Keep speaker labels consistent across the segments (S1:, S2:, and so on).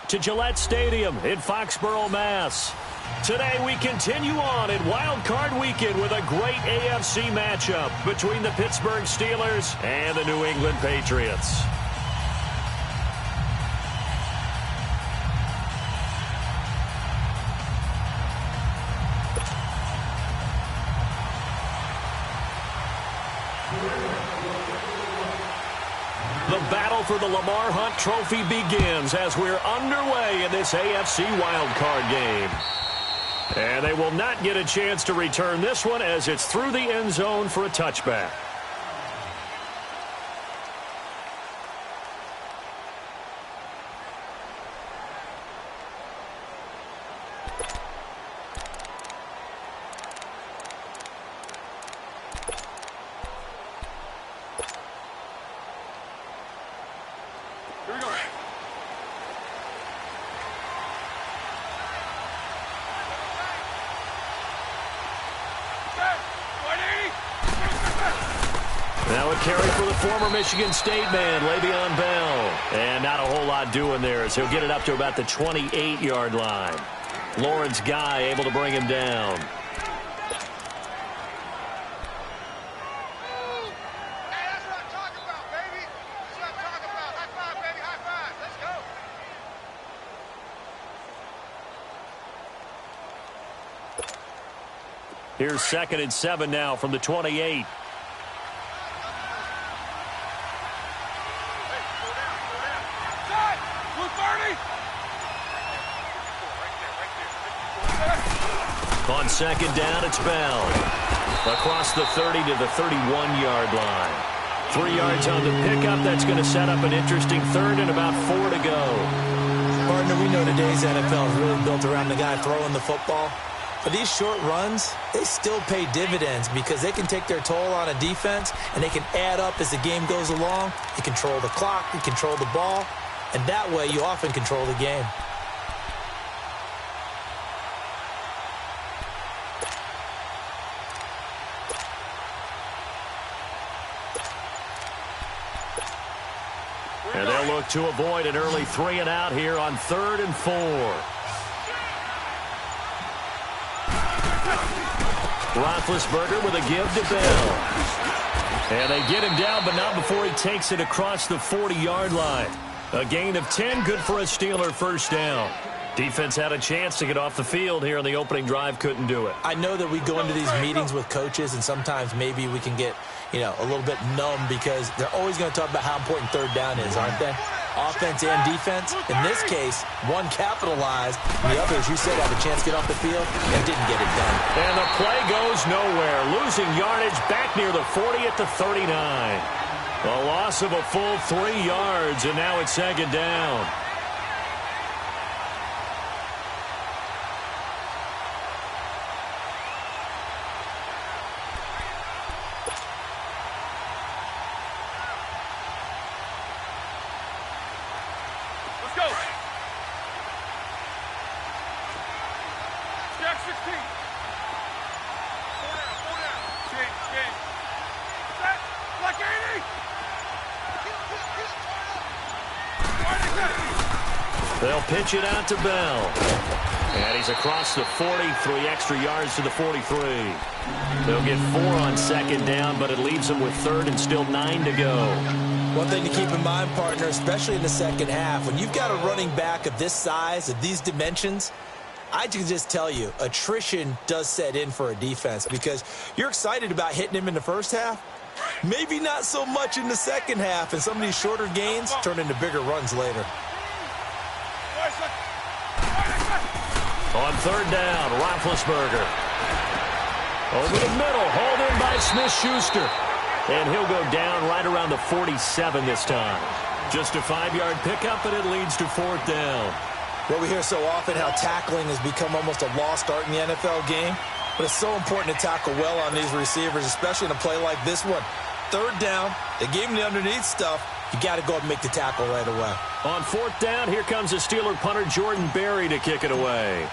S1: to Gillette Stadium in Foxborough, Mass. Today we continue on in Wild Card Weekend with a great AFC matchup between the Pittsburgh Steelers and the New England Patriots. The battle for the Lamar Hunt Trophy begins as we're underway in this AFC wildcard game. And they will not get a chance to return this one as it's through the end zone for a touchback. Now a carry for the former Michigan State man, Le'Veon Bell. And not a whole lot doing there as he'll get it up to about the 28-yard line. Lawrence Guy able to bring him down. Here's 2nd and 7 now from the 28. On 2nd down, it's Bell. Across the 30 to the 31-yard line. 3 yards on the pickup. That's going to set up an interesting 3rd and about 4 to go.
S2: Partner, we know today's NFL is really built around the guy throwing the football. But these short runs, they still pay dividends because they can take their toll on a defense and they can add up as the game goes along. You control the clock, you control the ball, and that way you often control the game.
S1: And they'll look to avoid an early 3 and out here on 3rd and 4. Roethlisberger with a give to Bell. And they get him down, but not before he takes it across the 40-yard line. A gain of 10, good for a Steeler first down. Defense had a chance to get off the field here on the opening drive, couldn't do it.
S2: I know that we go into these meetings with coaches, and sometimes maybe we can get, a little bit numb because they're always going to talk about how important 3rd down is, aren't they? Offense and defense. In this case, one capitalized, and the other, as you said, had a chance to get off the field and didn't get it done.
S1: And the play goes nowhere. Losing yardage back near the 40 at the 39. A loss of a full 3 yards, and now it's 2nd down. They'll pitch it out to Bell. And he's across the 40, 3 extra yards to the 43. They'll get 4 on 2nd down, but it leaves them with 3rd and still 9 to go.
S2: One thing to keep in mind, partner, especially in the second half, when you've got a running back of this size, of these dimensions, I can just tell you, attrition does set in for a defense because you're excited about hitting him in the first half. Maybe not so much in the second half, and some of these shorter gains turn into bigger runs later.
S1: On 3rd down, Roethlisberger. Over the middle, hauled in by Smith-Schuster. And he'll go down right around the 47 this time. Just a 5-yard pickup, and it leads to 4th down.
S2: Well, we hear so often how tackling has become almost a lost art in the NFL game. But it's so important to tackle well on these receivers, especially in a play like this one. 3rd down, they gave him the underneath stuff. You got to go up and make the tackle right away.
S1: On 4th down, here comes the Steeler punter Jordan Berry to kick it away.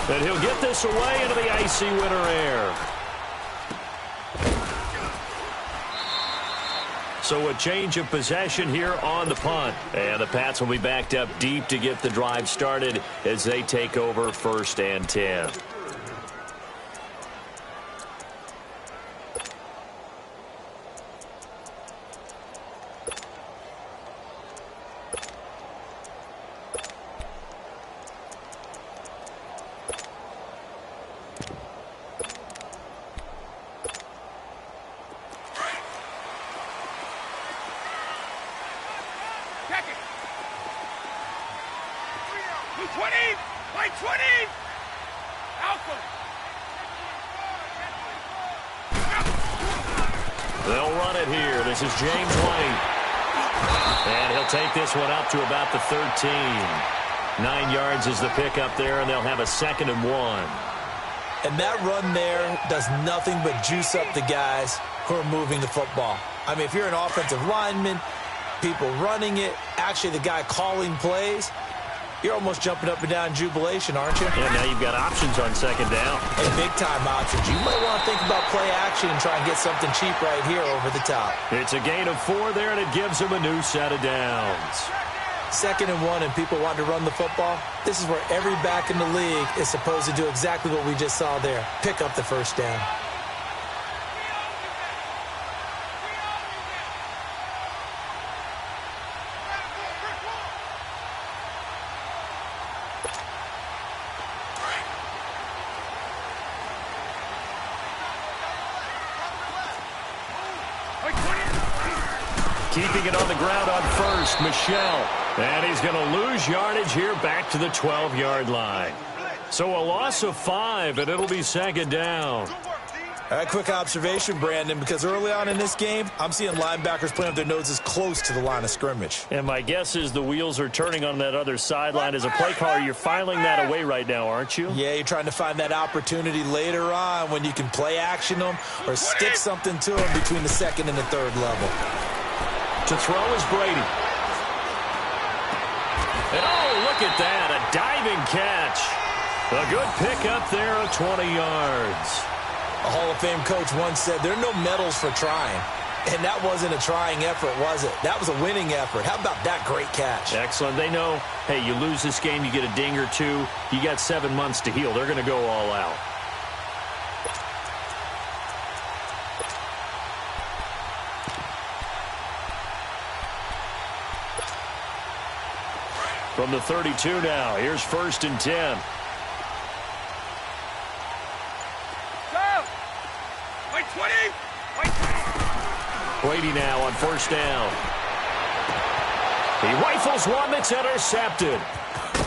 S1: And he'll get this away into the icy winter air. So a change of possession here on the punt. And the Pats will be backed up deep to get the drive started as they take over 1st and 10. They'll run it here. This is James White. And he'll take this one up to about the 13. 9 yards is the pickup there, and they'll have a 2nd and 1.
S2: And that run there does nothing but juice up the guys who are moving the football. I mean, if you're an offensive lineman, people running it, actually the guy calling plays, you're almost jumping up and down in jubilation, aren't you?
S1: And now you've got options on 2nd down.
S2: And big-time options. You might want to think about play action and try and get something cheap right here over the top.
S1: It's a gain of 4 there, and it gives them a new set of downs.
S2: 2nd and 1, and people want to run the football. This is where every back in the league is supposed to do exactly what we just saw there. Pick up the 1st down.
S1: Keeping it on the ground on 1st, Michelle. And he's going to lose yardage here back to the 12-yard line. So a loss of 5, and it'll be 2nd down.
S2: All right, quick observation, Brandon, because early on in this game, I'm seeing linebackers playing with their noses close to the line of scrimmage.
S1: And my guess is the wheels are turning on that other sideline. As a play caller, you're filing that away right now, aren't you?
S2: Yeah, you're trying to find that opportunity later on when you can play action them or stick something to them between the 2nd and the 3rd level.
S1: To throw is Brady. And oh, look at that, a diving catch. A good pickup there of 20 yards.
S2: A Hall of Fame coach once said, there are no medals for trying. And that wasn't a trying effort, was it? That was a winning effort. How about that great catch?
S1: Excellent. They know, hey, you lose this game, you get a ding or 2. You got 7 months to heal. They're going to go all out. From the 32 now, here's 1st and 10. Brady now on 1st down. He rifles one that's intercepted.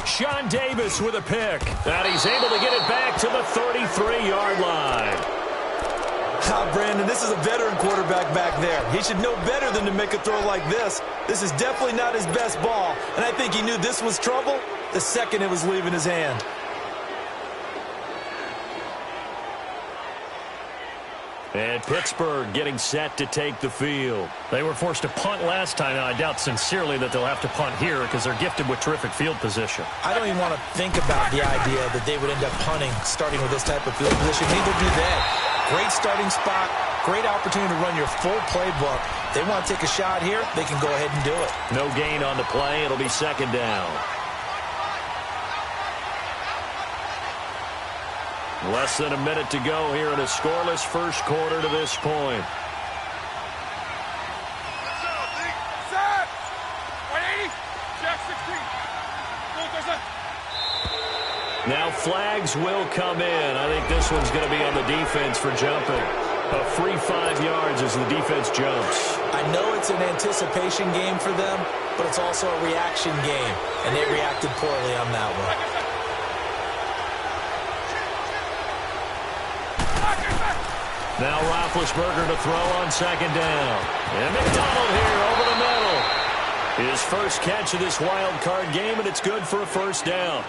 S1: Sean Davis with a pick. And he's able to get it back to the 33-yard line.
S2: Brandon, this is a veteran quarterback back there. He should know better than to make a throw like this. This is definitely not his best ball, and I think he knew this was trouble the second it was leaving his hand.
S1: And Pittsburgh getting set to take the field. They were forced to punt last time, and I doubt sincerely that they'll have to punt here because they're gifted with terrific field position.
S2: I don't even want to think about the idea that they would end up punting starting with this type of field position. Neither do they. Great starting spot, great opportunity to run your full playbook. If they want to take a shot here, they can go ahead and do it.
S1: No gain on the play. It'll be 2nd down. Less than a minute to go here in a scoreless first quarter to this point. Now flags will come in. I think this one's going to be on the defense for jumping. A free 5 yards as the defense jumps.
S2: I know it's an anticipation game for them, but it's also a reaction game, and they reacted poorly on that one.
S1: Now Roethlisberger to throw on 2nd down. And McDonald here over the middle. His first catch of this wild card game, and it's good for a 1st down.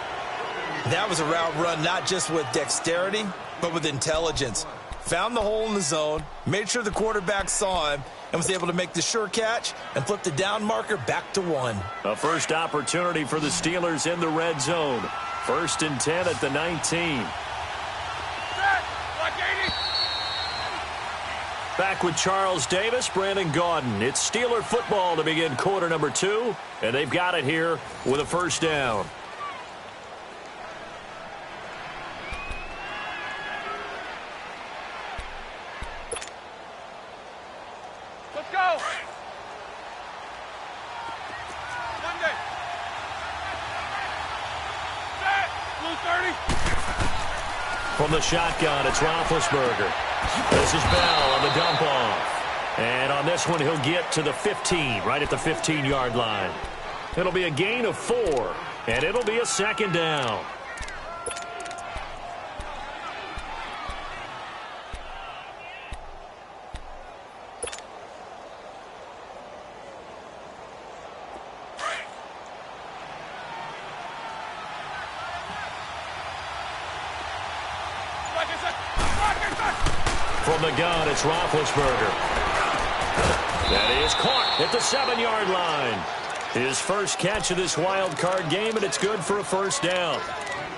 S2: That was a route run not just with dexterity, but with intelligence. Found the hole in the zone, made sure the quarterback saw him, and was able to make the sure catch and flip the down marker back to 1.
S1: A first opportunity for the Steelers in the red zone. 1st and 10 at the 19. Back with Charles Davis, Brandon Gaudin. It's Steeler football to begin quarter number 2, and they've got it here with a first down.
S3: Let's go. Monday. Set. Blue 30.
S1: From the shotgun, it's Roethlisberger. This is Bell on the dump off. And on this one, he'll get to the 15, right at the 15-yard line. It'll be a gain of 4, and it'll be a second down. From the gun, it's Roethlisberger. That is caught at the 7-yard line. His first catch of this wild card game, and it's good for a first down.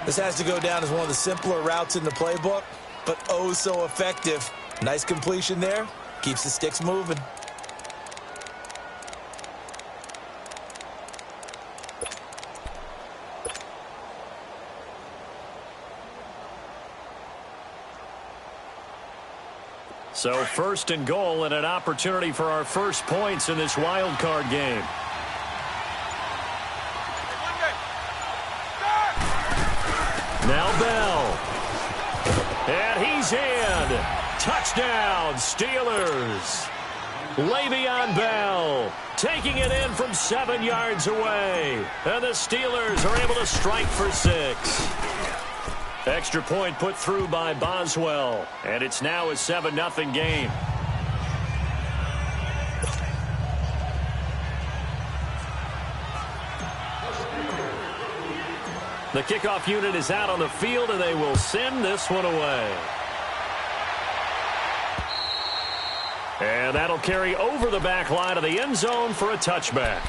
S2: This has to go down as one of the simpler routes in the playbook, but oh so effective. Nice completion there. Keeps the sticks moving.
S1: So first and goal and an opportunity for our first points in this wild card game. Now Bell. And he's in. Touchdown, Steelers. Le'Veon Bell taking it in from 7 yards away. And the Steelers are able to strike for 6. Extra point put through by Boswell. And it's now a 7-0 game. The kickoff unit is out on the field, and they will send this one away. And that'll carry over the back line of the end zone for a touchback.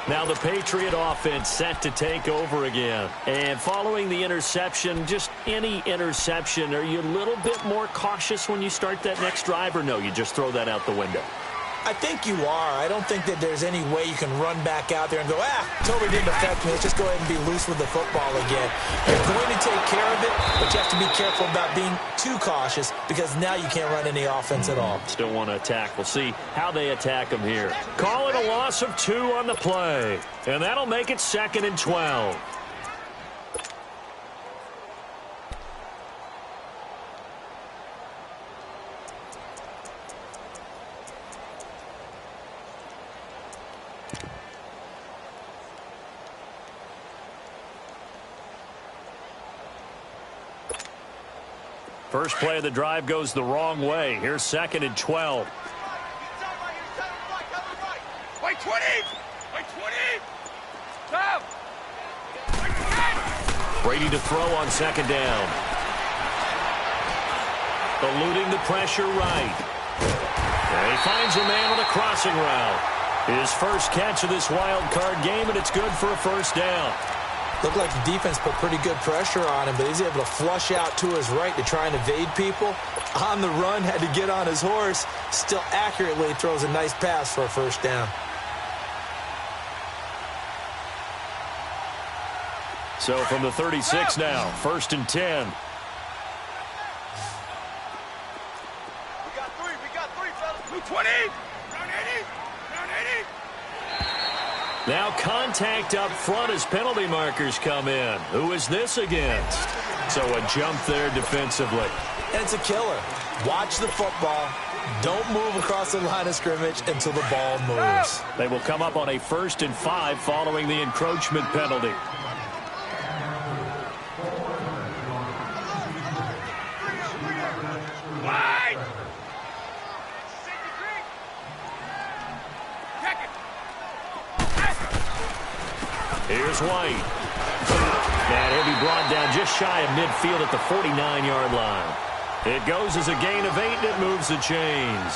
S1: Now the Patriot offense set to take over again. And following the interception, just any interception, are you a little bit more cautious when you start that next drive, or no, you just throw that out the window?
S2: I think you are. I don't think that there's any way you can run back out there and go, totally didn't affect me. Let's just go ahead and be loose with the football again. You're going to take care of it, but you have to be careful about being too cautious because now you can't run any offense at all.
S1: Still want to attack. We'll see how they attack them here. Call it a loss of 2 on the play, and that'll make it 2nd and 12. First play of the drive goes the wrong way. Here's 2nd and 12.
S3: Wait 20! Wait 20! Stop!
S1: Brady to throw on 2nd down. Eluding the pressure right. And he finds a man on the crossing route. His first catch of this wild card game, and it's good for a first down.
S2: Looked like the defense put pretty good pressure on him, but he's able to flush out to his right to try and evade people. On the run, had to get on his horse. Still accurately throws a nice pass for a first down.
S1: So from the 36 now, 1st and 10.
S3: We got three, fellas. 20! Round 80! Round 80!
S1: Now contact up front as penalty markers come in. Who is this against? So a jump there defensively.
S2: And it's a killer. Watch the football. Don't move across the line of scrimmage until the ball moves.
S1: They will come up on a 1st and 5 following the encroachment penalty. Here's White. And he'll be brought down just shy of midfield at the 49-yard line. It goes as a gain of 8, and it moves the chains.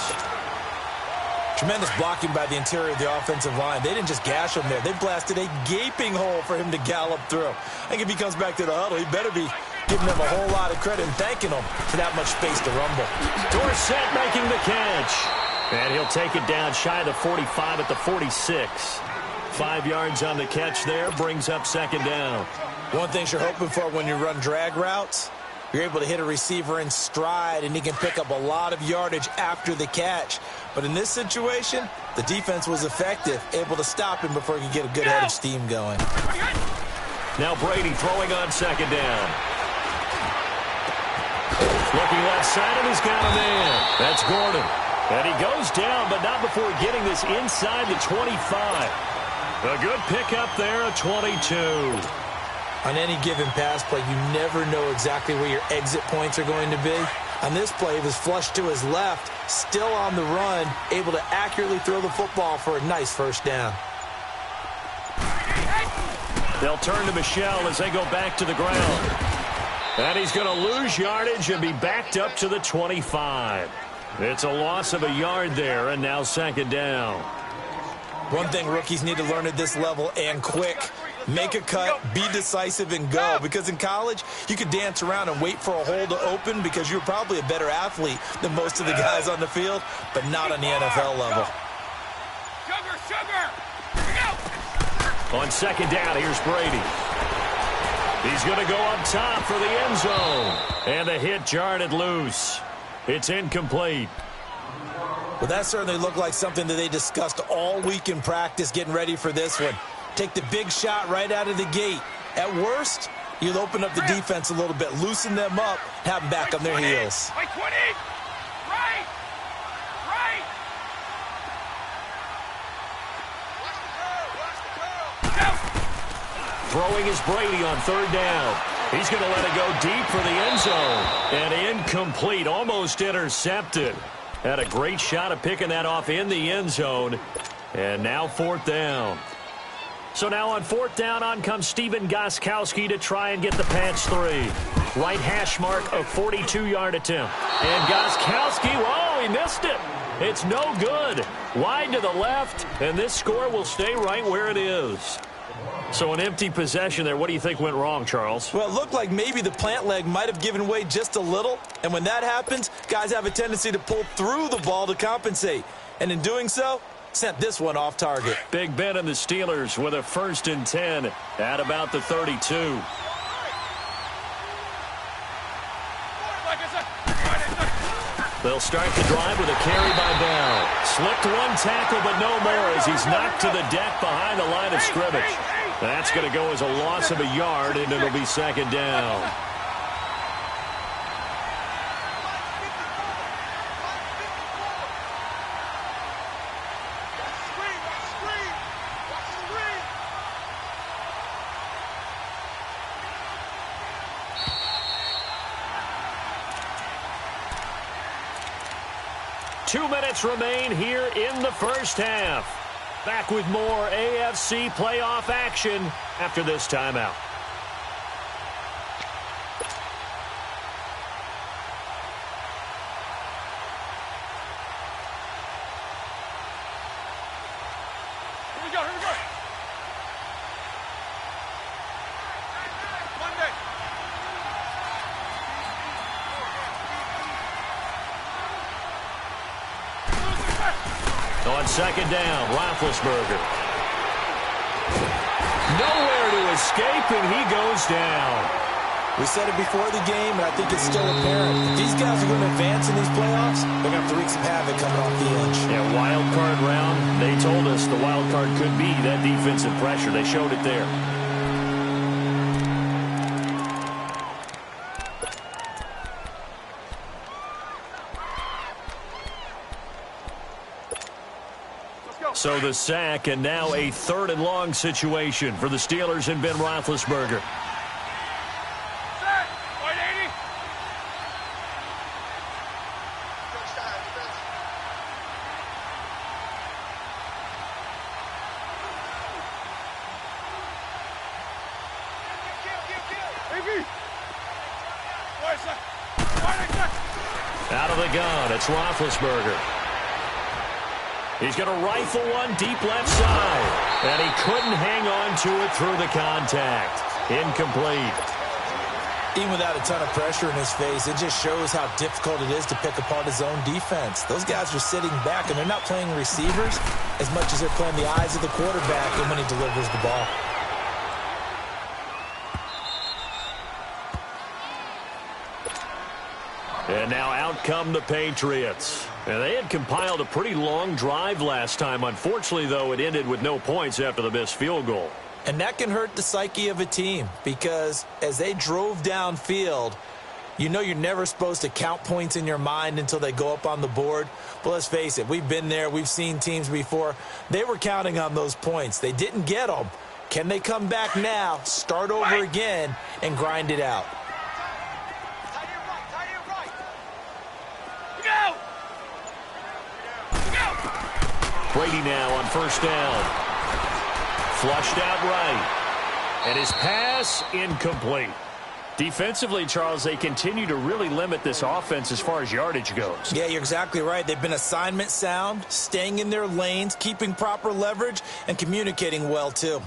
S2: Tremendous blocking by the interior of the offensive line. They didn't just gash him there. They blasted a gaping hole for him to gallop through. I think if he comes back to the huddle, he better be giving them a whole lot of credit and thanking them for that much space to rumble.
S1: Dorsett making the catch. And he'll take it down shy of the 45 at the 46. 5 yards on the catch there, brings up second down.
S2: One thing you're hoping for when you run drag routes, you're able to hit a receiver in stride, and he can pick up a lot of yardage after the catch. But in this situation, the defense was effective, able to stop him before he could get a good head of steam going.
S1: Now Brady throwing on second down. Looking left side, and he's got a man. That's Gordon. And he goes down, but not before getting this inside the 25. A good pickup there, a 22.
S2: On any given pass play, you never know exactly where your exit points are going to be. On this play, he was flushed to his left, still on the run, able to accurately throw the football for a nice first down.
S1: They'll turn to Michel as they go back to the ground. And he's going to lose yardage and be backed up to the 25. It's a loss of a yard there, and now second down.
S2: One thing rookies need to learn at this level, and quick. Make a cut, be decisive, and go. Because in college, you could dance around and wait for a hole to open because you're probably a better athlete than most of the guys on the field, but not on the NFL level.
S1: On second down, here's Brady. He's going to go up top for the end zone. And the hit jarred it loose. It's incomplete.
S2: Well, that certainly looked like something that they discussed all week in practice getting ready for this one. Take the big shot right out of the gate. At worst, you'll open up the defense a little bit, loosen them up, have them back on their heels.
S3: Right 20! Right! Right!
S1: Throwing is Brady on third down. He's going to let it go deep for the end zone. And incomplete, almost intercepted. Had a great shot at picking that off in the end zone. And now fourth down. So now on fourth down, on comes Stephen Gostkowski to try and get the patch 3. Right hash mark, a 42-yard attempt. And Gostkowski, whoa, he missed it. It's no good. Wide to the left, and this score will stay right where it is. So an empty possession there. What do you think went wrong, Charles?
S2: Well, it looked like maybe the plant leg might have given way just a little. And when that happens, guys have a tendency to pull through the ball to compensate. And in doing so, sent this one off target.
S1: Big Ben and the Steelers with a 1st and 10 at about the 32. They'll start the drive with a carry by Bell. Slipped one tackle, but no more as he's knocked to the deck behind the line of scrimmage. That's going to go as a loss of a yard, and it'll be second down. Two minutes remain here in the first half. Back with more AFC playoff action after this timeout.
S3: Here we go, here we go. Monday.
S1: On second down, Roethlisberger. Nowhere to escape, and he goes down.
S2: We said it before the game, and I think it's still apparent. If these guys are going to advance in these playoffs, they're going to have to wreak some havoc coming off the edge.
S1: Yeah, wild card round. They told us the wild card could be that defensive pressure. They showed it there. So the sack, and now a 3rd and long situation for the Steelers and Ben Roethlisberger.
S3: Set. 180.
S1: Out of the gun, it's Roethlisberger. He's going to rifle one deep left side. And he couldn't hang on to it through the contact. Incomplete.
S2: Even without a ton of pressure in his face, it just shows how difficult it is to pick apart his own defense. Those guys are sitting back, and they're not playing receivers as much as they're playing the eyes of the quarterback and when he delivers the ball.
S1: And now out come the Patriots. And they had compiled a pretty long drive last time. Unfortunately, though, it ended with no points after the missed field goal.
S2: And that can hurt the psyche of a team because as they drove downfield, you know you're never supposed to count points in your mind until they go up on the board. But let's face it, we've been there. We've seen teams before. They were counting on those points. They didn't get them. Can they come back now, start over again, and grind it out?
S1: Brady now on first down. Flushed out right. And his pass incomplete. Defensively, Charles, they continue to really limit this offense as far as yardage goes.
S2: Yeah, you're exactly right. They've been assignment sound, staying in their lanes, keeping proper leverage, and communicating well, too.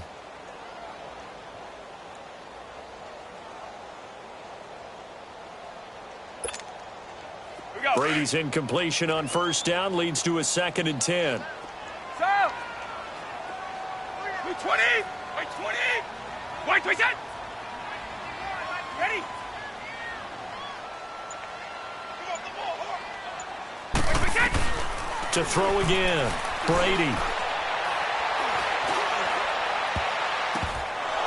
S1: Brady's incompletion on first down leads to a 2nd and 10.
S3: So, 20, wait 20, wait 20. Ready?
S1: To throw again, Brady.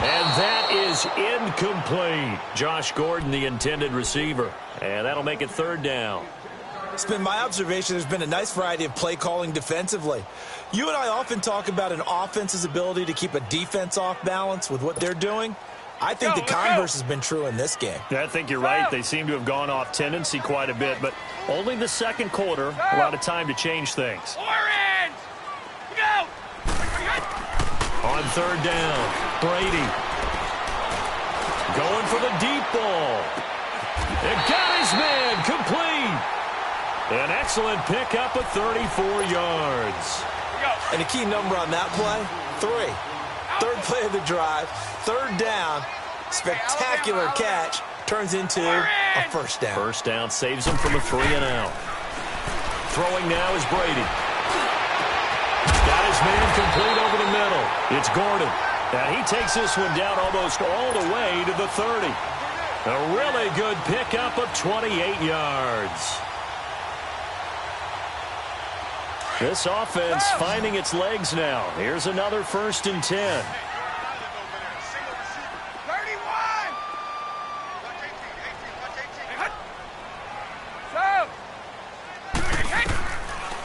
S1: And that is incomplete. Josh Gordon, the intended receiver. And that'll make it 3rd down.
S2: It's been my observation there's been a nice variety of play calling defensively. You and I often talk about an offense's ability to keep a defense off balance with what they're doing. I think the converse has been true in this game.
S1: Yeah, I think you're right. They seem to have gone off tendency quite a bit, but only the second quarter, a lot of time to change things.
S3: Orange! Go!
S1: On 3rd down, Brady. Going for the deep ball. It got his man complete. An excellent pickup of 34 yards.
S2: And a key number on that play, 3. 3rd play of the drive, 3rd down, spectacular catch, turns into a first down.
S1: First down saves him from a 3 and out. Throwing now is Brady. Got his man complete over the middle. It's Gordon. And he takes this one down almost all the way to the 30. A really good pickup of 28 yards. This offense finding its legs now. Here's another 1st and 10.
S3: 31!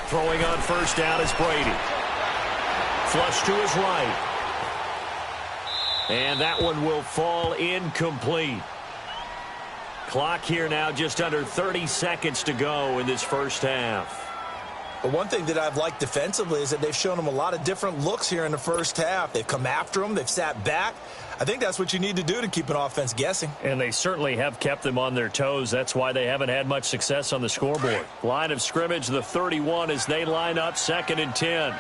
S1: Throwing on first down is Brady. Flush to his right. And that one will fall incomplete. Clock here now just under 30 seconds to go in this first half.
S2: But one thing that I've liked defensively is that they've shown them a lot of different looks here in the first half. They've come after them. They've sat back. I think that's what you need to do to keep an offense guessing.
S1: And they certainly have kept them on their toes. That's why they haven't had much success on the scoreboard. Line of scrimmage, the 31 as they line up 2nd and 10.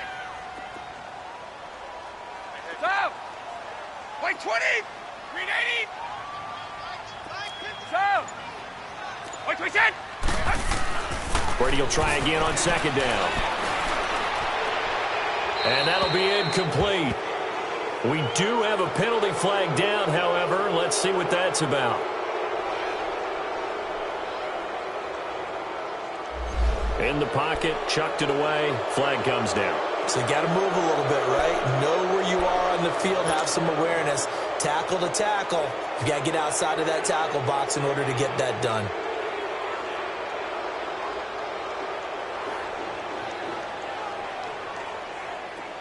S3: So, wait 20, 380. So, wait 20.
S1: Brady will try again on 2nd down. And that'll be incomplete. We do have a penalty flag down, however. Let's see what that's about. In the pocket, chucked it away. Flag comes down.
S2: So you got to move a little bit, right? Know where you are on the field, have some awareness. Tackle to tackle. You got to get outside of that tackle box in order to get that done.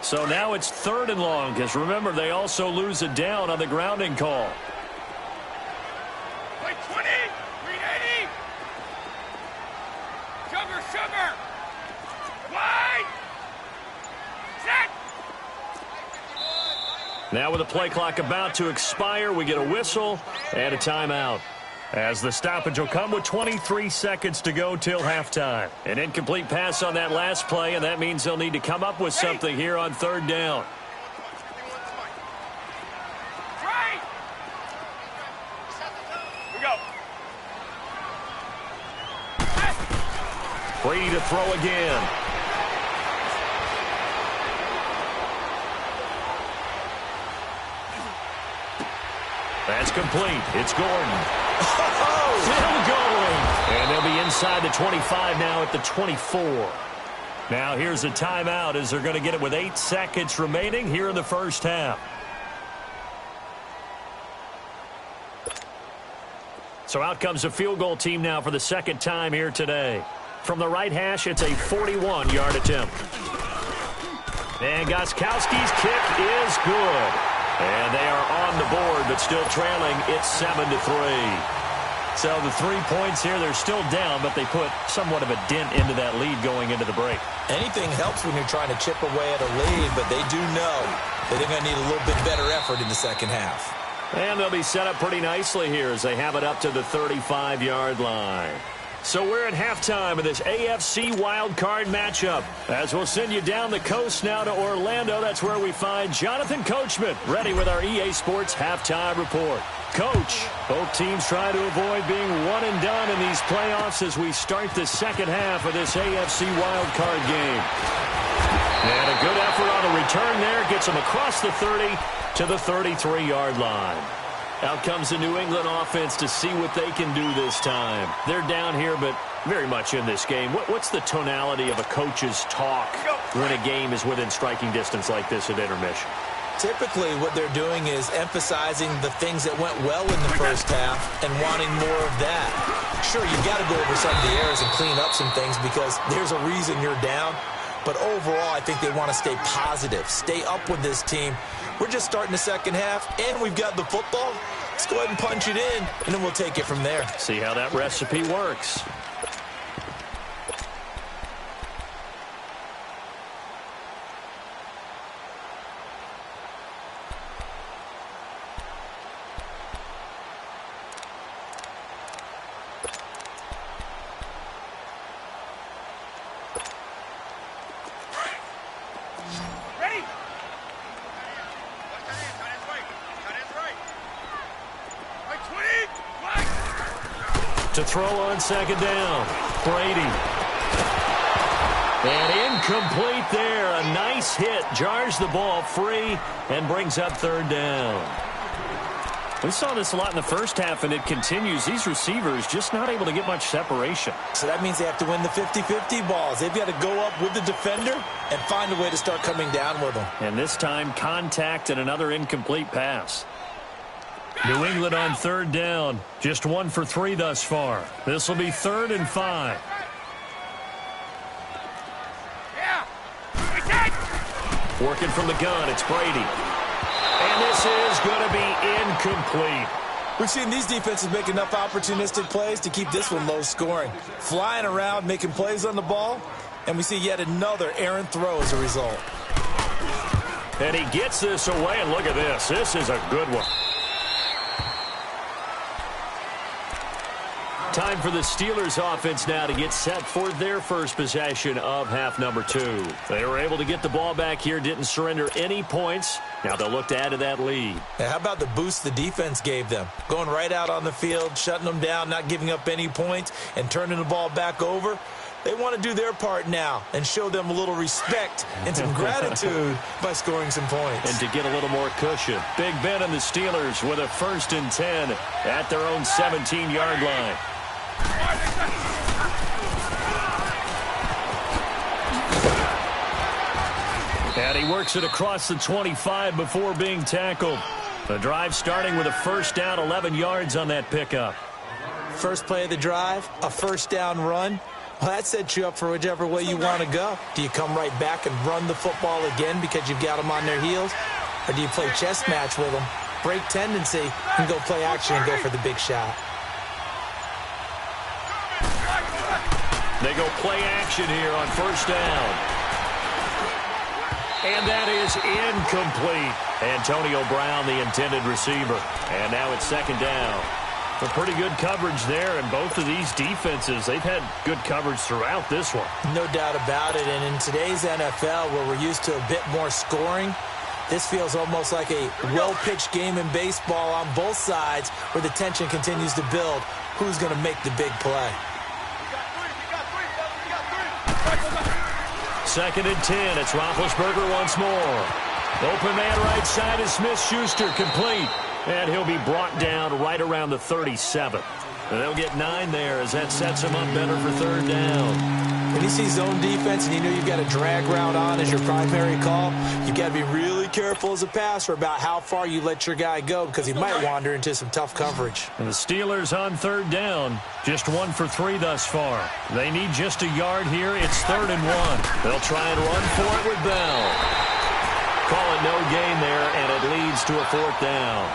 S1: So now it's 3rd and long, because remember, they also lose a down on the grounding call.
S3: Wait 20, 380. Sugar. Wide. Set.
S1: Now with the play clock about to expire, we get a whistle and a timeout. As the stoppage will come with 23 seconds to go till halftime. An incomplete pass on that last play, and that means they'll need to come up with something here on 3rd down.
S3: Right. Here we go.
S1: Brady to throw again. That's complete. It's Gordon. Still going. And they'll be inside the 25 now at the 24. Now here's a timeout as they're going to get it with 8 seconds remaining here in the first half. So out comes a field goal team now for the second time here today. From the right hash, it's a 41-yard attempt. And Gostkowski's kick is good. And they are on the board, but still trailing. It's 7-3. So the 3 points here, they're still down, but they put somewhat of a dent into that lead going into the break.
S2: Anything helps when you're trying to chip away at a lead, but they do know that they're going to need a little bit better effort in the second half.
S1: And they'll be set up pretty nicely here as they have it up to the 35-yard line. So we're at halftime of this AFC wildcard matchup. As we'll send you down the coast now to Orlando, that's where we find Jonathan Coachman, ready with our EA Sports halftime report. Coach, both teams try to avoid being one and done in these playoffs as we start the second half of this AFC wildcard game. And a good effort on the return there gets them across the 30 to the 33-yard line. Out comes the New England offense to see what they can do this time. They're down here, but very much in this game. What's the tonality of a coach's talk when a game is within striking distance like this at intermission?
S2: Typically, what they're doing is emphasizing the things that went well in the first half and wanting more of that. Sure, you've got to go over some of the errors and clean up some things because there's a reason you're down. But overall, I think they want to stay positive, stay up with this team. We're just starting the second half, and we've got the football. Let's go ahead and punch it in, and then we'll take it from there.
S1: See how that recipe works. To throw on second down, Brady. And incomplete there. A nice hit. Jars the ball free and brings up third down. We saw this a lot in the first half, and it continues. These receivers just not able to get much separation.
S2: So that means they have to win the 50-50 balls. They've got to go up with the defender and find a way to start coming down with them.
S1: And this time, contact and another incomplete pass. New England on third down. Just 1 for 3 thus far. This will be 3rd and 5. Working from the gun, it's Brady. And this is going to be incomplete.
S2: We've seen these defenses make enough opportunistic plays to keep this one low scoring. Flying around, making plays on the ball, and we see yet another errant throw as a result.
S1: And he gets this away, and look at this. This is a good one. Time for the Steelers offense now to get set for their first possession of half number 2. They were able to get the ball back here, didn't surrender any points. Now they'll look to add to that lead.
S2: Now, how about the boost the defense gave them? Going right out on the field, shutting them down, not giving up any points, and turning the ball back over. They want to do their part now and show them a little respect and some gratitude by scoring some points.
S1: And to get a little more cushion. Big Ben and the Steelers with a 1st and 10 at their own 17-yard line. And he works it across the 25 before being tackled. The drive starting with a 1st down, 11 yards on that pickup.
S2: First play of the drive, a 1st down run. Well, that sets you up for whichever way you want to go. Do you come right back and run the football again because you've got them on their heels? Or do you play chess match with them, break tendency, and go play action and go for the big shot?
S1: They go play action here on 1st down. And that is incomplete. Antonio Brown, the intended receiver. And now it's 2nd down. A pretty good coverage there, and both of these defenses, they've had good coverage throughout this one. No doubt about it, and in today's NFL, where we're used to a bit more scoring, this feels almost like a well-pitched game in baseball on both sides where the tension continues to build. Who's going to make the big play? 2nd and 10. It's Roethlisberger once more. Open man right side is Smith-Schuster, complete. And he'll be brought down right around the 37. And they'll get 9 there as that sets him up better for 3rd down.
S2: When you see zone defense and you know you've got a drag route on as your primary call, you've got to be really careful as a passer about how far you let your guy go because he might wander into some tough coverage.
S1: And the Steelers on 3rd down, just 1 for 3 thus far. They need just a yard here. It's 3rd and 1. They'll try and run for it with Bell. Call it no gain there, and it leads to a 4th down.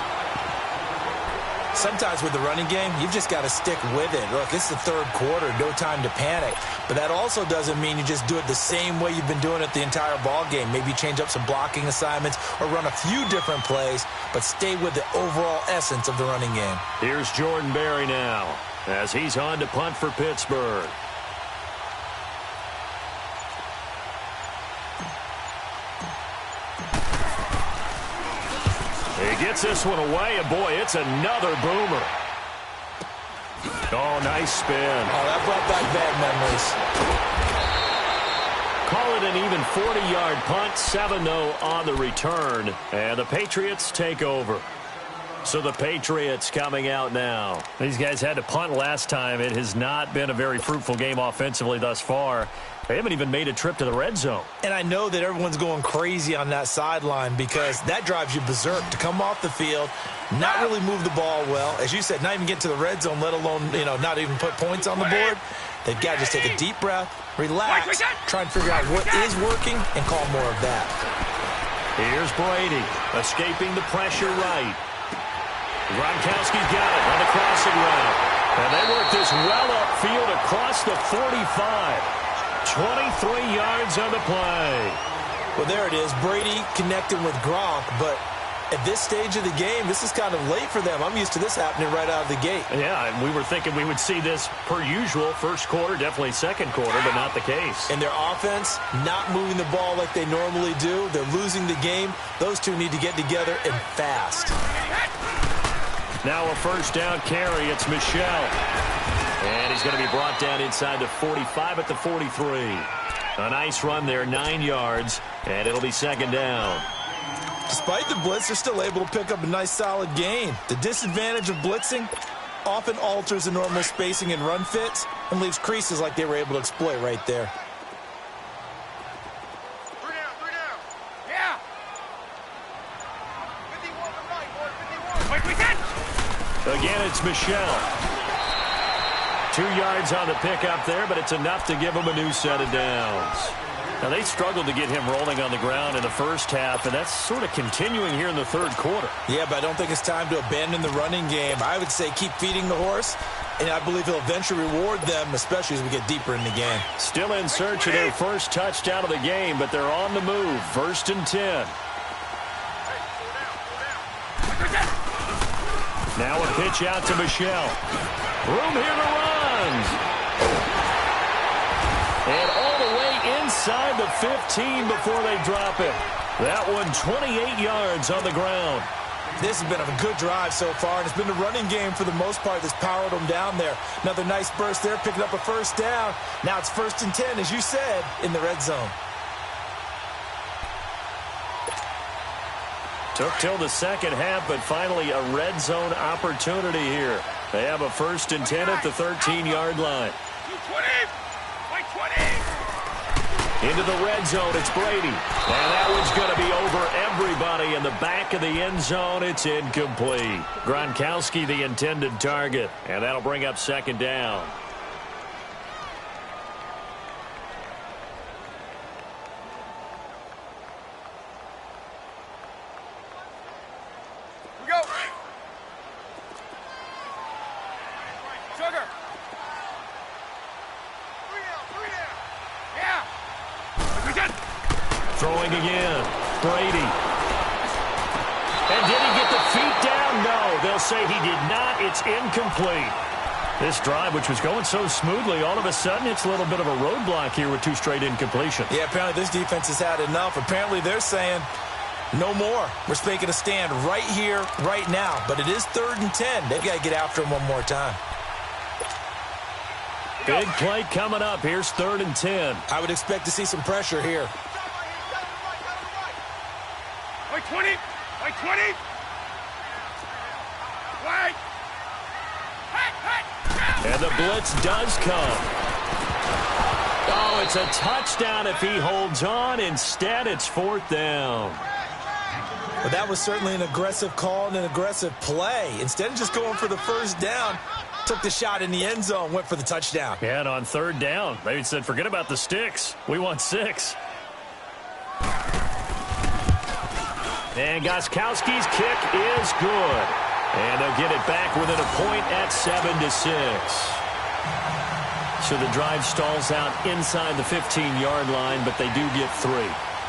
S2: Sometimes with the running game, you've just got to stick with it. Look, it's the 3rd quarter, no time to panic. But that also doesn't mean you just do it the same way you've been doing it the entire ball game. Maybe change up some blocking assignments or run a few different plays, but stay with the overall essence of the running game.
S1: Here's Jordan Berry now as he's on to punt for Pittsburgh. He gets this one away, and boy, it's another boomer. Oh, nice spin.
S2: Oh, that brought back bad memories.
S1: Call it an even 40-yard punt, 7-0 on the return, and the Patriots take over. So the Patriots coming out now. These guys had to punt last time. It has not been a very fruitful game offensively thus far. They haven't even made a trip to the red zone.
S2: And I know that everyone's going crazy on that sideline because that drives you berserk to come off the field, not really move the ball well. As you said, not even get to the red zone, let alone, not even put points on the board. They've got to just take a deep breath, relax, try and figure out what is working, and call more of that.
S1: Here's Brady, escaping the pressure right. Gronkowski's got it on the crossing route. And they work this well upfield across the 45. 23 yards on the play.
S2: Well, there it is. Brady connecting with Gronk, but at this stage of the game, this is kind of late for them. I'm used to this happening right out of the gate.
S1: Yeah, and we were thinking we would see this per usual. First quarter, definitely second quarter, but not the case.
S2: And their offense not moving the ball like they normally do. They're losing the game. Those two need to get together and fast.
S1: Now a first down carry. It's Michel. And he's going to be brought down inside the 45 at the 43. A nice run there, 9 yards, and it'll be 2nd down.
S2: Despite the blitz, they're still able to pick up a nice, solid gain. The disadvantage of blitzing often alters the normal spacing and run fits and leaves creases like they were able to exploit right there.
S3: 3 down. Yeah. 51 to right, boy, 51. Wait, we can.
S1: Again, it's Michel. 2 yards on the pickup there, but it's enough to give him a new set of downs. Now, they struggled to get him rolling on the ground in the first half, and that's sort of continuing here in the 3rd quarter.
S2: Yeah, but I don't think it's time to abandon the running game. I would say keep feeding the horse, and I believe he'll eventually reward them, especially as we get deeper in the game.
S1: Still in search of their first touchdown of the game, but they're on the move. 1st and 10. Now a pitch out to Michel. Room here to run. And all the way inside the 15 before they drop it. That one 28 yards on the ground.
S2: This has been a good drive so far, and it's been the running game for the most part that's powered them down there. Another nice burst there, picking up a first down. Now it's 1st and 10, as you said, in the red zone.
S1: Took till the second half, but finally a red zone opportunity here. They have a 1st and 10 at the 13-yard line.
S3: 20.
S1: Into the red zone, it's Brady. And that one's going to be over everybody in the back of the end zone. It's incomplete. Gronkowski, the intended target. And that'll bring up 2nd down.
S3: We go. Sugar. 3 down. Yeah.
S1: Throwing again. Brady. And did he get the feet down? No. They'll say he did not. It's incomplete. This drive, which was going so smoothly, all of a sudden it's a little bit of a roadblock here with 2 straight incompletions.
S2: Yeah, apparently this defense has had enough. Apparently they're saying no more. We're making a stand right here, right now. But it is 3rd and 10. They've got to get after him one more time.
S1: Big play coming up. Here's 3rd and 10.
S2: I would expect to see some pressure here.
S3: Wait, 20. Wait, 20. Wait.
S1: And the blitz does come. Oh, it's a touchdown if he holds on. Instead, it's 4th down.
S2: Well, that was certainly an aggressive call and an aggressive play. Instead of just going for the first down, took the shot in the end zone, went for the touchdown.
S1: Yeah, and on 3rd down, they said, forget about the sticks. We want 6. And Gostkowski's kick is good. And they'll get it back within a point at 7-6. So the drive stalls out inside the 15-yard line, but they do get 3.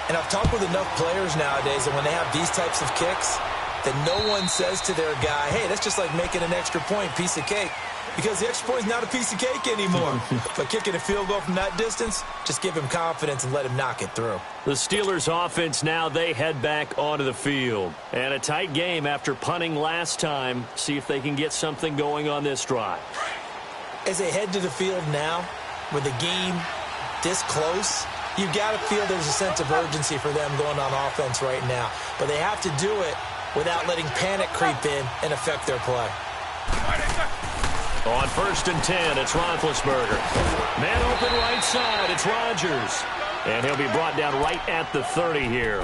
S2: And I've talked with enough players nowadays that when they have these types of kicks, that no one says to their guy, hey, that's just like making an extra point, piece of cake. Because the extra point is not a piece of cake anymore. But kicking a field goal from that distance, just give him confidence and let him knock it through.
S1: The Steelers offense now, they head back onto the field. And a tight game after punting last time. See if they can get something going on this drive.
S2: As they head to the field now, with the game this close, you've got to feel there's a sense of urgency for them going on offense right now. But they have to do it without letting panic creep in and affect their play.
S1: On 1st and 10, it's Roethlisberger. Man open right side, it's Rodgers. And he'll be brought down right at the 30 here.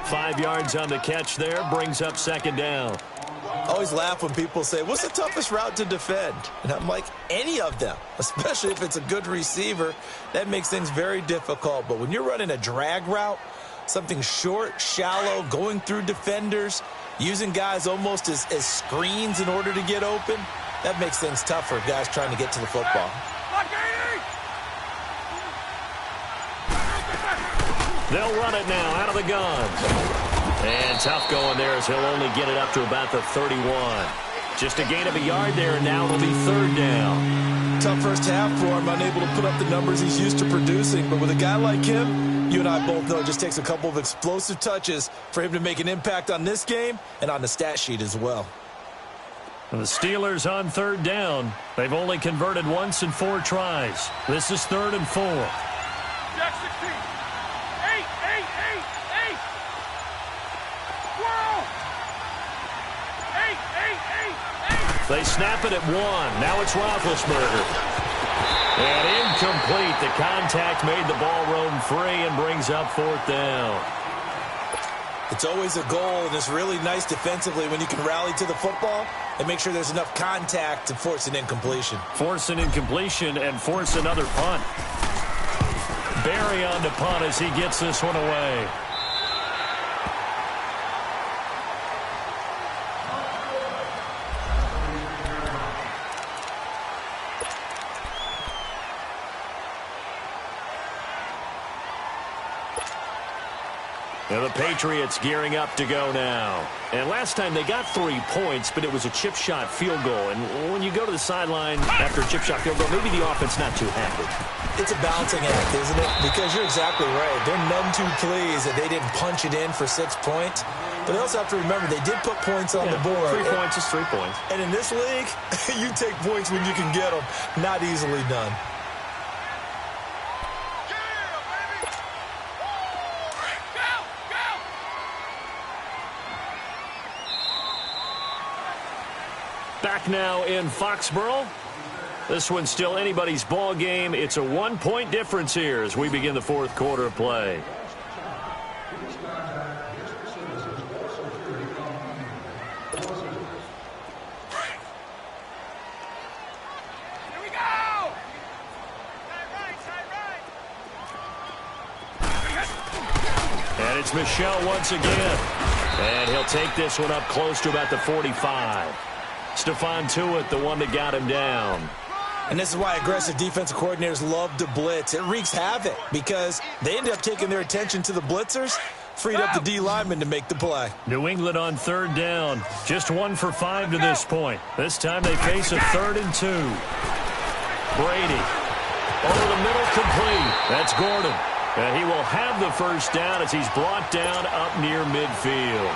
S1: 5 yards on the catch there, brings up 2nd down.
S2: I always laugh when people say, what's the toughest route to defend? And I'm like, any of them, especially if it's a good receiver. That makes things very difficult. But when you're running a drag route, something short, shallow, going through defenders, using guys almost as screens in order to get open, that makes things tough for guys trying to get to the football.
S1: They'll run it now out of the gun. And tough going there as he'll only get it up to about the 31. Just a gain of a yard there, and now it'll be 3rd down.
S2: Tough first half for him, unable to put up the numbers he's used to producing. But with a guy like him, you and I both know it just takes a couple of explosive touches for him to make an impact on this game and on the stat sheet as well.
S1: And the Steelers on 3rd down. They've only converted once in 4 tries. This is 3rd and 4.
S3: Jack 16. 8. Whoa. 8.
S1: They snap it at 1. Now it's Roethlisberger. And incomplete. The contact made the ball roam free and brings up 4th down.
S2: It's always a goal, and it's really nice defensively when you can rally to the football and make sure there's enough contact to force an incompletion.
S1: Force an incompletion and force another punt. Barry on the punt as he gets this one away. And the Patriots gearing up to go now. And last time they got 3 points, but it was a chip shot field goal. And when you go to the sideline after a chip shot field goal, maybe the offense not too happy.
S2: It's a balancing act, isn't it? Because you're exactly right. They're none too pleased that they didn't punch it in for 6 points. But they also have to remember they did put points on the board.
S1: 3 points is 3 points.
S2: And in this league, you take points when you can get them. Not easily done.
S1: Back now in Foxborough. This one's still anybody's ball game. It's a 1-point difference here as we begin the 4th quarter of play.
S3: Here we go.
S1: And it's Michel once again. And he'll take this one up close to about the 45. Stephon Tuitt, the one that got him down.
S2: And this is why aggressive defensive coordinators love to blitz. It wreaks havoc because they end up taking their attention to the blitzers, freed up the D lineman to make the play.
S1: New England on 3rd down. Just 1 for 5 to this point. This time they face a 3rd and 2. Brady. Over the middle, complete. That's Gordon. And he will have the first down as he's brought down up near midfield.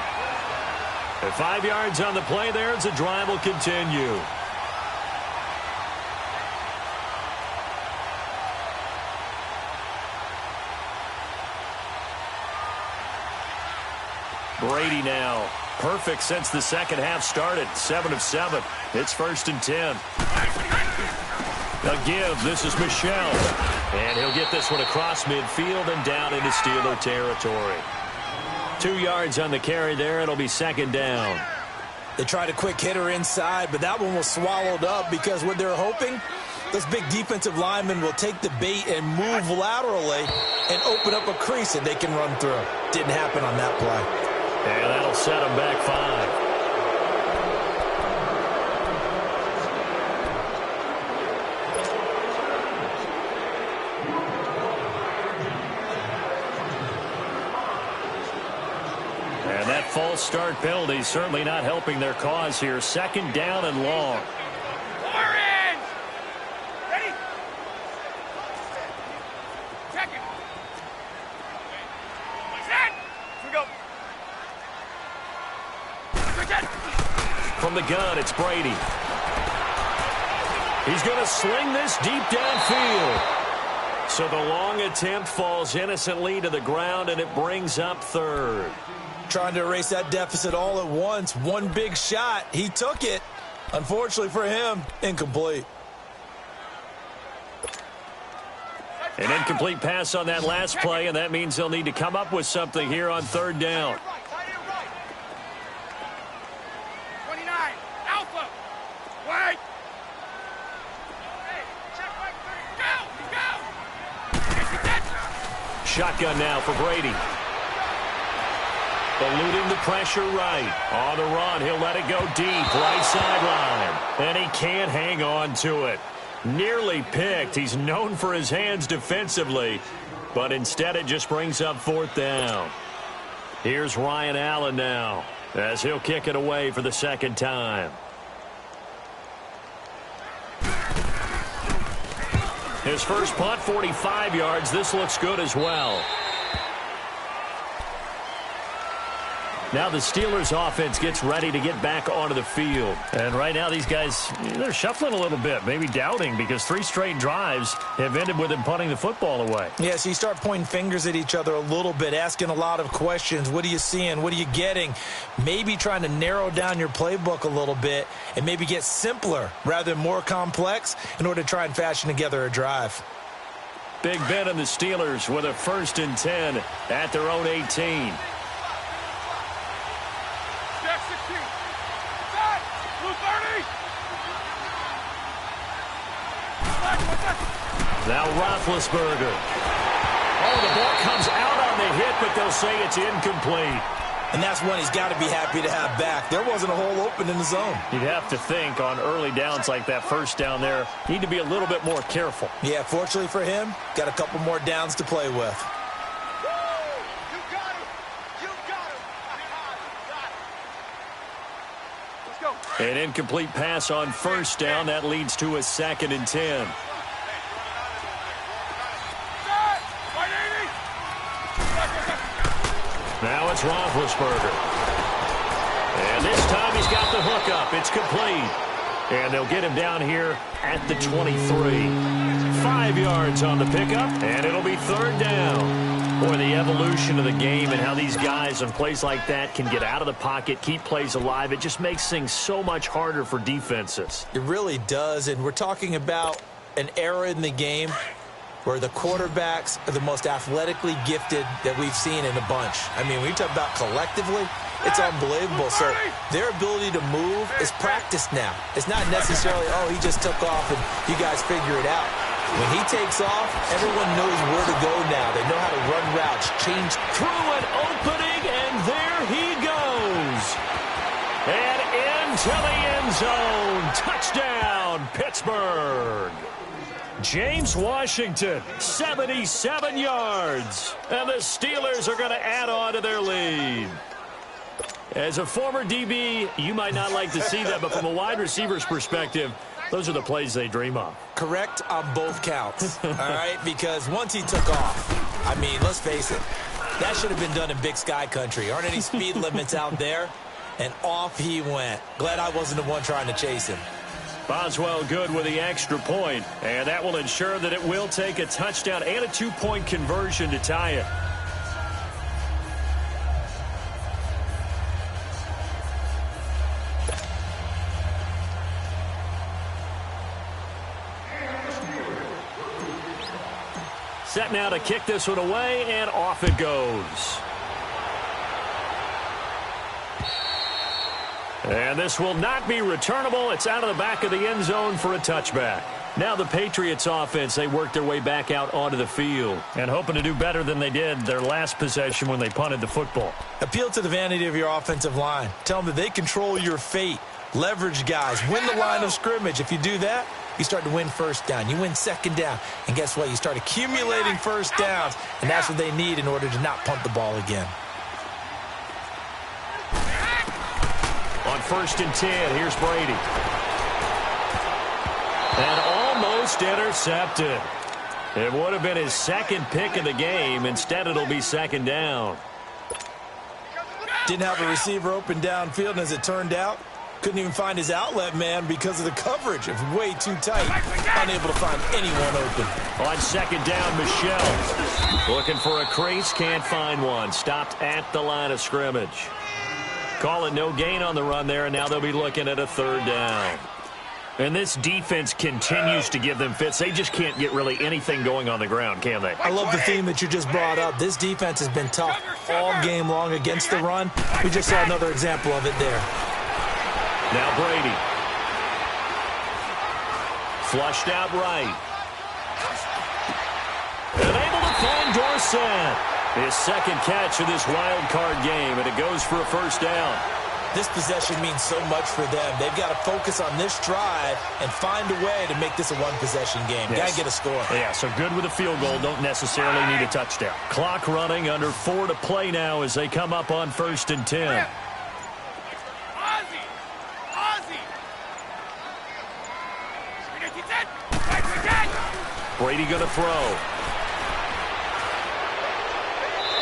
S1: And 5 yards on the play there as the drive will continue. Brady now. Perfect since the second half started. 7 of 7. It's 1st and 10. A give. This is Michel. And he'll get this one across midfield and down into Steeler territory. 2 yards on the carry there. It'll be 2nd down.
S2: They tried a quick hitter inside, but that one was swallowed up because what they're hoping, this big defensive lineman will take the bait and move laterally and open up a crease that they can run through. Didn't happen on that play.
S1: And that'll set them back 5. And that false start penalty certainly not helping their cause here. 2nd down and long.
S3: Orange! Ready? Check it. Set! Here we go.
S1: From the gun, it's Brady. He's going to sling this deep downfield. So the long attempt falls innocently to the ground, and it brings up 3rd.
S2: Trying to erase that deficit all at once. One big shot. He took it. Unfortunately for him, incomplete.
S1: An incomplete pass on that last play, and that means they'll need to come up with something here on 3rd down.
S3: 29. Alpha. Wait. Go.
S1: Shotgun now for Brady. Eluding the pressure right. On the run, he'll let it go deep, right sideline. And he can't hang on to it. Nearly picked. He's known for his hands defensively, but instead it just brings up 4th down. Here's Ryan Allen now, as he'll kick it away for the 2nd time. His first punt, 45 yards. This looks good as well. Now the Steelers offense gets ready to get back onto the field. And right now these guys, they're shuffling a little bit, maybe doubting, because 3 straight drives have ended with them punting the football away.
S2: Yeah, so you start pointing fingers at each other a little bit, asking a lot of questions. What are you seeing? What are you getting? Maybe trying to narrow down your playbook a little bit and maybe get simpler rather than more complex in order to try and fashion together a drive.
S1: Big Ben and the Steelers with a 1st and 10 at their own 18. Now Roethlisberger. Oh, the ball comes out on the hit, but they'll say it's incomplete.
S2: And that's one he's got to be happy to have back. There wasn't a hole open in the zone.
S1: You'd have to think on early downs like that, 1st down there, need to be a little bit more careful.
S2: Yeah, fortunately for him, got a couple more downs to play with.
S1: An incomplete pass on 1st down. That leads to a 2nd and 10. Now it's Roethlisberger. And this time he's got the hook up. It's complete. And they'll get him down here at the 23. 5 yards on the pickup, and it'll be 3rd down. Boy, the evolution of the game and how these guys on plays like that can get out of the pocket, keep plays alive, it just makes things so much harder for defenses.
S2: It really does, and we're talking about an era in the game where the quarterbacks are the most athletically gifted that we've seen in a bunch. I mean, when you talk about collectively, it's unbelievable. So their ability to move is practiced now. It's not necessarily, oh, he just took off and you guys figure it out. When he takes off, everyone knows where to go now. They know how to run routes, change
S1: through an opening, and there he goes. And into the end zone. Touchdown, Pittsburgh. James Washington, 77 yards. And the Steelers are going to add on to their lead. As a former DB, you might not like to see that, but from a wide receiver's perspective, those are the plays they dream of.
S2: Correct on both counts, all right? Because once he took off, I mean, let's face it, that should have been done in Big Sky country. Aren't any speed limits out there? And off he went. Glad I wasn't the one trying to chase him.
S1: Boswell good with the extra point, and that will ensure that it will take a touchdown and a 2-point conversion to tie it. Set now to kick this one away, and off it goes. And this will not be returnable. It's out of the back of the end zone for a touchback. Now the Patriots offense, they work their way back out onto the field and hoping to do better than they did their last possession when they punted the football.
S2: Appeal to the vanity of your offensive line. Tell them that they control your fate. Leverage guys. Win the line of scrimmage. If you do that, you start to win first down. You win second down. And guess what? You start accumulating first downs, and that's what they need in order to not punt the ball again.
S1: On 1st and 10, here's Brady. And almost intercepted. It would have been his second pick of the game. Instead, it'll be second down.
S2: Didn't have a receiver open downfield, and as it turned out, couldn't even find his outlet man because of the coverage. It was way too tight. Unable to find anyone open.
S1: On 2nd down, Michel. Looking for a crease, can't find one. Stopped at the line of scrimmage. Call it no gain on the run there, and now they'll be looking at a 3rd down. And this defense continues to give them fits. They just can't get really anything going on the ground, can they?
S2: I love the theme that you just brought up. This defense has been tough all game long against the run. We just saw another example of it there.
S1: Now Brady. Flushed out right. And able to find Dorsett. His second catch of this wild card game, and it goes for a 1st down.
S2: This possession means so much for them. They've got to focus on this drive and find a way to make this a one-possession game.
S1: Yes.
S2: Got to get a score.
S1: Yeah, so good with a field goal. Don't necessarily need a touchdown. Clock running, under 4 to play now as they come up on 1st and 10. Brady going to throw.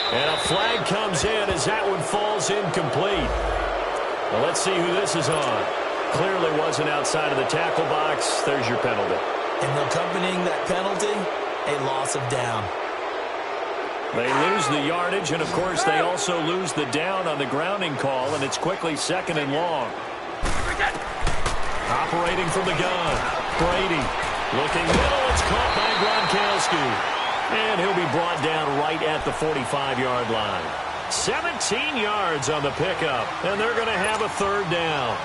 S1: And a flag comes in as that one falls incomplete. Well, let's see who this is on. Clearly wasn't outside of the tackle box. There's your penalty.
S2: And accompanying that penalty, a loss of down.
S1: They lose the yardage, and, of course, they also lose the down on the grounding call, and it's quickly 2nd and long. Operating from the gun, Brady. Looking middle, it's caught by Gronkowski. And he'll be brought down right at the 45-yard line. 17 yards on the pickup, and they're going to have a 3rd down.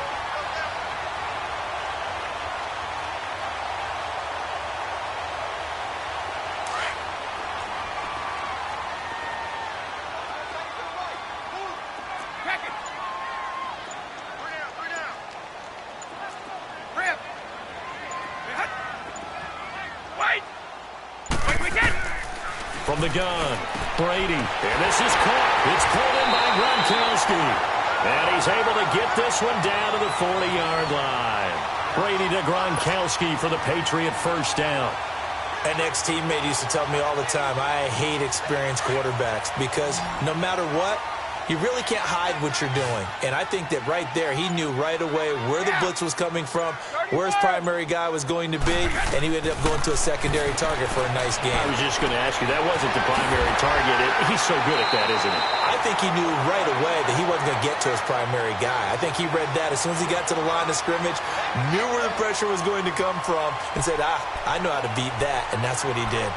S1: From the gun, Brady, and this is caught. It's pulled in by Gronkowski. And he's able to get this one down to the 40-yard line. Brady to Gronkowski for the Patriot 1st down.
S2: An ex-teammate used to tell me all the time, I hate experienced quarterbacks because no matter what, you really can't hide what you're doing. And I think that right there, he knew right away where the blitz was coming from, where his primary guy was going to be, and he ended up going to a secondary target for a nice game.
S1: I was just going to ask you, that wasn't the primary target. He's so good at that, isn't he?
S2: I think he knew right away that he wasn't going to get to his primary guy. I think he read that as soon as he got to the line of scrimmage, knew where the pressure was going to come from, and said, I know how to beat that, and that's what he did.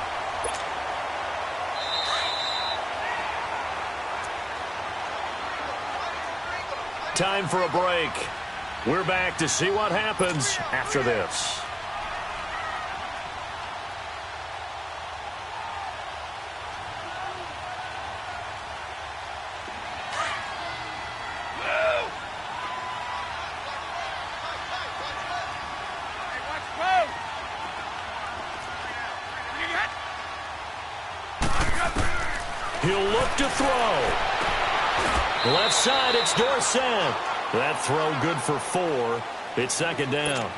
S1: Time for a break. We're back to see what happens after this. He'll look to throw. Left side, it's Dorsett. That throw good for 4. It's 2nd down.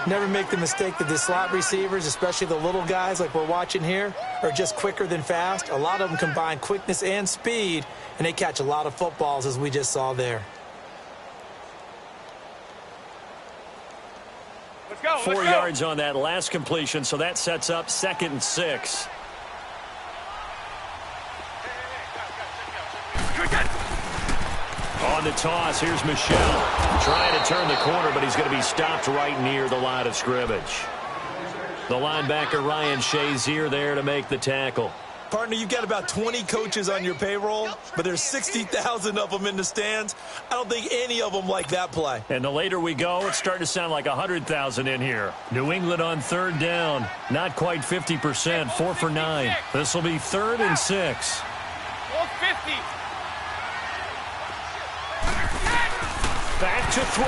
S2: Never make the mistake that the slot receivers, especially the little guys like we're watching here, are just quicker than fast. A lot of them combine quickness and speed, and they catch a lot of footballs, as we just saw there.
S3: Let's go.
S1: 4 yards on that last completion, so that sets up 2nd and 6. On the toss, here's Michel. Trying to turn the corner, but he's going to be stopped right near the line of scrimmage. The linebacker Ryan Shazier there to make the tackle.
S2: Partner, you've got about 20 coaches on your payroll, but there's 60,000 of them in the stands. I don't think any of them like that play.
S1: And the later we go, it's starting to sound like 100,000 in here. New England on third down. Not quite 50%, 4 for 9. This will be 3rd and 6.
S3: 450.
S1: Back to throw.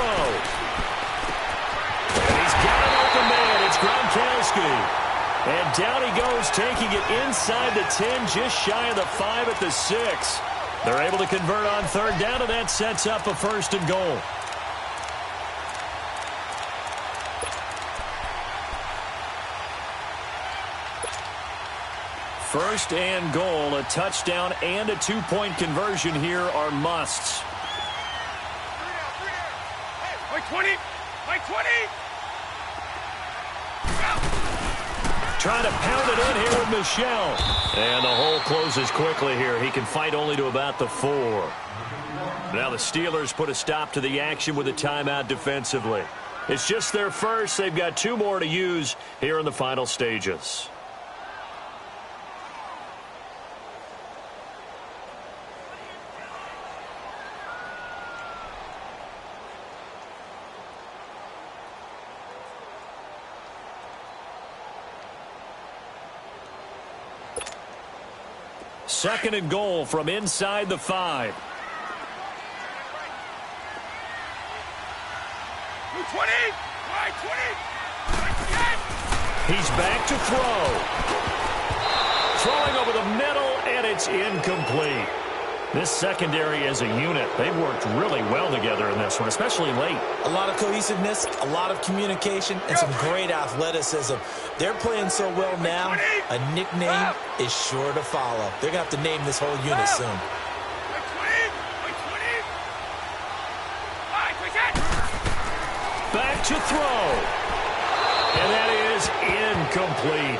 S1: And he's got an open man. It's Gronkowski. And down he goes, taking it inside the 10, just shy of the 5 at the 6. They're able to convert on third down, and that sets up a 1st and goal. First and goal, a touchdown and a 2-point conversion here are musts.
S3: Like 20. Like 20.
S1: Trying to pound it in here with Michelle. And the hole closes quickly here. He can fight only to about the 4. Now the Steelers put a stop to the action with a timeout defensively. It's just their first. They've got 2 more to use here in the final stages. Second and goal from inside the 5.
S3: 20. Right, 20.
S1: He's back to throw. Throwing over the middle, and it's incomplete. This secondary as a unit, they've worked really well together in this one, especially late.
S2: A lot of cohesiveness, a lot of communication, and some great athleticism. They're playing so well now, a nickname is sure to follow. They're going to have to name this whole unit soon.
S1: Back to throw. And that is incomplete.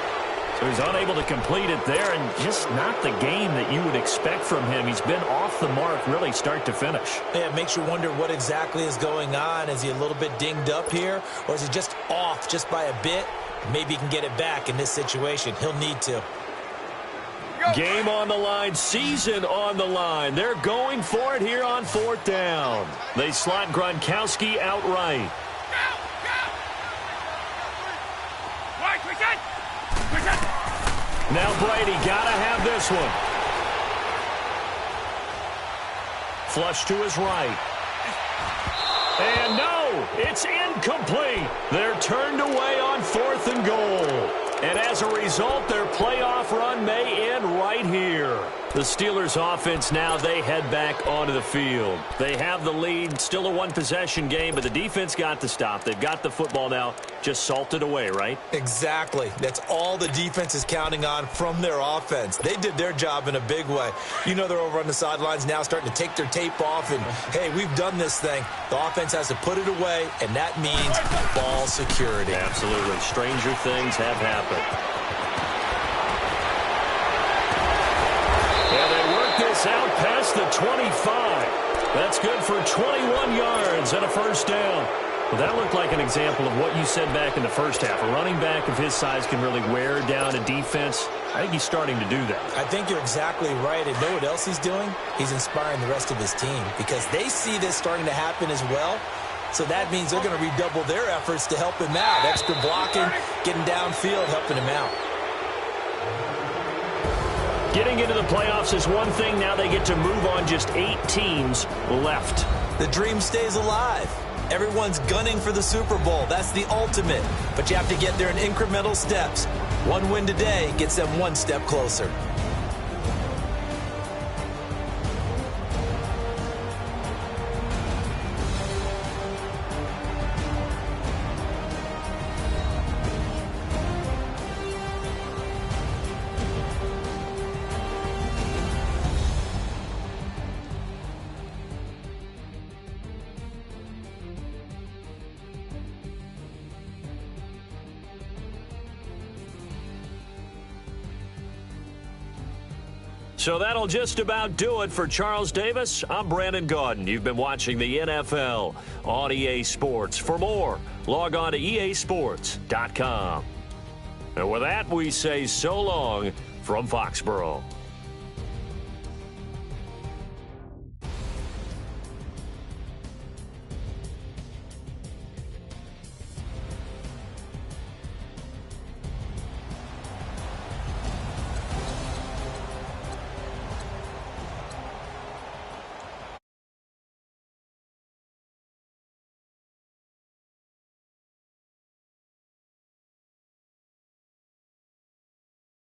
S1: So he's unable to complete it there, and just not the game that you would expect from him. He's been off the mark really start to finish.
S2: Yeah, it makes you wonder what exactly is going on. Is he a little bit dinged up here, or is he just off just by a bit? Maybe he can get it back in this situation. He'll need to.
S1: Game on the line, season on the line. They're going for it here on 4th down. They slot Gronkowski outright. Now Brady got to have this one. Flush to his right. And no, it's incomplete. They're turned away on 4th and goal. And as a result, their playoff run may end right here. The Steelers offense now, they head back onto the field. They have the lead, still a one-possession game, but the defense got the stop. They've got the football now, just salted away, right?
S2: Exactly. That's all the defense is counting on from their offense. They did their job in a big way. You know they're over on the sidelines now starting to take their tape off, and, hey, we've done this thing. The offense has to put it away, and that means ball security.
S1: Absolutely. Stranger things have happened. And they work this out past the 25. That's good for 21 yards and a 1st down. Well, that looked like an example of what you said back in the first half. A running back of his size can really wear down a defense. I think he's starting to do that.
S2: I think you're exactly right. And know what else he's doing? He's inspiring the rest of his team because they see this starting to happen as well. So that means they're going to redouble their efforts to help him out. Extra blocking, getting downfield, helping him out.
S1: Getting into the playoffs is one thing. Now they get to move on, just 8 teams left.
S2: The dream stays alive. Everyone's gunning for the Super Bowl. That's the ultimate. But you have to get there in incremental steps. One win today gets them one step closer.
S1: So that'll just about do it for Charles Davis. I'm Brandon Gaudin. You've been watching the NFL on EA Sports. For more, log on to easports.com. And with that, we say so long from Foxborough.